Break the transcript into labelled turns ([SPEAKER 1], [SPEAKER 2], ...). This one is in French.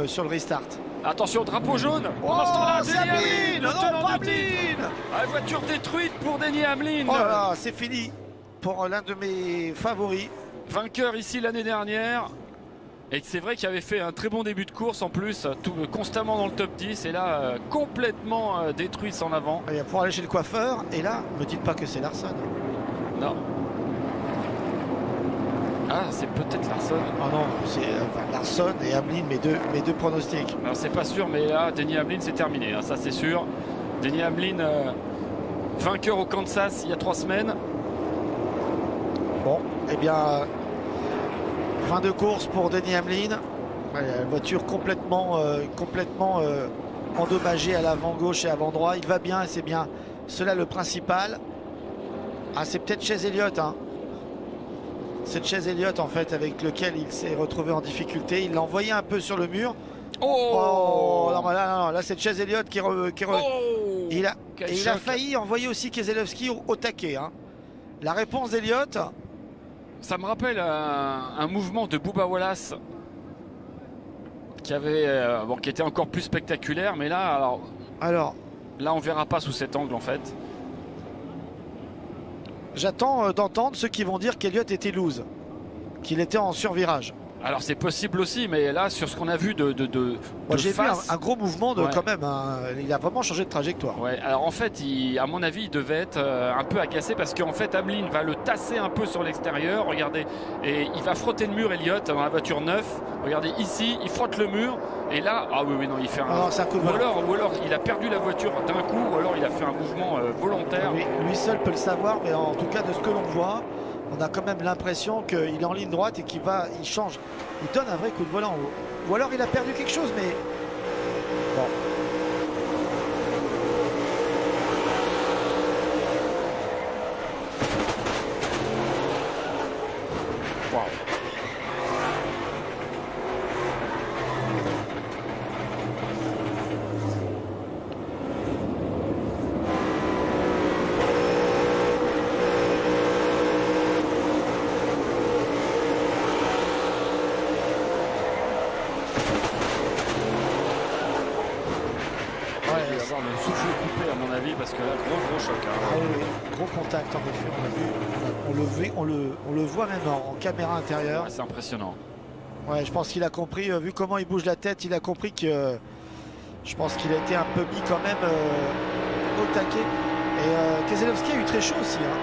[SPEAKER 1] sur le restart.
[SPEAKER 2] Attention, drapeau jaune.
[SPEAKER 1] Oh,
[SPEAKER 2] Pendant ce temps-là,
[SPEAKER 1] c'est
[SPEAKER 2] Denny
[SPEAKER 1] Hamlin.
[SPEAKER 2] Hamlin, le
[SPEAKER 1] Non,
[SPEAKER 2] tenant
[SPEAKER 1] pas
[SPEAKER 2] du titre.
[SPEAKER 1] Hamlin.
[SPEAKER 2] La voiture détruite pour Denny Hamlin.
[SPEAKER 1] Oh là là, c'est fini pour l'un de mes favoris.
[SPEAKER 2] Vainqueur ici l'année dernière. Et c'est vrai qu'il avait fait un très bon début de course en plus, constamment dans le top 10. Et là, complètement détruit en avant.
[SPEAKER 1] Et pour aller chez le coiffeur. Et là, ne me dites pas que c'est Larson.
[SPEAKER 2] Non. Ah, c'est peut-être Larson.
[SPEAKER 1] Oh non, c'est Larson et Hamlin, mes deux pronostics.
[SPEAKER 2] Alors c'est pas sûr, mais là, Denny Hamlin, c'est terminé, hein, ça c'est sûr. Denny Hamlin, vainqueur au Kansas il y a 3 semaines.
[SPEAKER 1] Bon, eh bien, fin de course pour Denny Hamlin. La voiture complètement endommagée à l'avant gauche et avant droit. Il va bien, c'est bien cela le principal. Ah, c'est peut-être chez Elliott, hein. C'est chez Elliott en fait avec lequel il s'est retrouvé en difficulté. Il l'a envoyé un peu sur le mur.
[SPEAKER 2] Oh,
[SPEAKER 1] non, là c'est chez Elliott qui il a failli envoyer aussi Keselowski au taquet, hein. La réponse d'Elliott.
[SPEAKER 2] Ça me rappelle un mouvement de Bubba Wallace qui était encore plus spectaculaire, mais là, là on verra pas sous cet angle en fait.
[SPEAKER 1] J'attends d'entendre ceux qui vont dire qu'Elliott était loose, qu'il était en survirage.
[SPEAKER 2] Alors c'est possible aussi, mais là sur ce qu'on a vu de
[SPEAKER 1] Moi j'ai vu
[SPEAKER 2] face,
[SPEAKER 1] un gros mouvement quand même, hein. Il a vraiment changé de trajectoire.
[SPEAKER 2] Ouais, alors en fait, à mon avis, il devait être un peu agacé parce qu'en fait, Hamlin va le tasser un peu sur l'extérieur. Regardez, et il va frotter le mur, Elliott, dans la voiture neuve. Regardez ici, il frotte le mur. Et là, ah oui, non, il fait
[SPEAKER 1] un coup de
[SPEAKER 2] ou alors il a perdu la voiture d'un coup, ou alors il a fait un mouvement volontaire.
[SPEAKER 1] Lui seul peut le savoir, mais en tout cas de ce que l'on voit, on a quand même l'impression qu'il est en ligne droite et qu'il change. Il donne un vrai coup de volant. Ou alors il a perdu quelque chose, mais bon.
[SPEAKER 2] Wow. Il va y avoir le souffle coupé à mon avis parce que là gros choc. Hein.
[SPEAKER 1] Ah oui, gros contact en effet, on le voit même en caméra intérieure.
[SPEAKER 2] Ouais, c'est impressionnant.
[SPEAKER 1] Ouais, je pense qu'il a compris, vu comment il bouge la tête, il a compris que je pense qu'il a été un peu mis quand même au taquet. Et Keselowski a eu très chaud aussi, hein.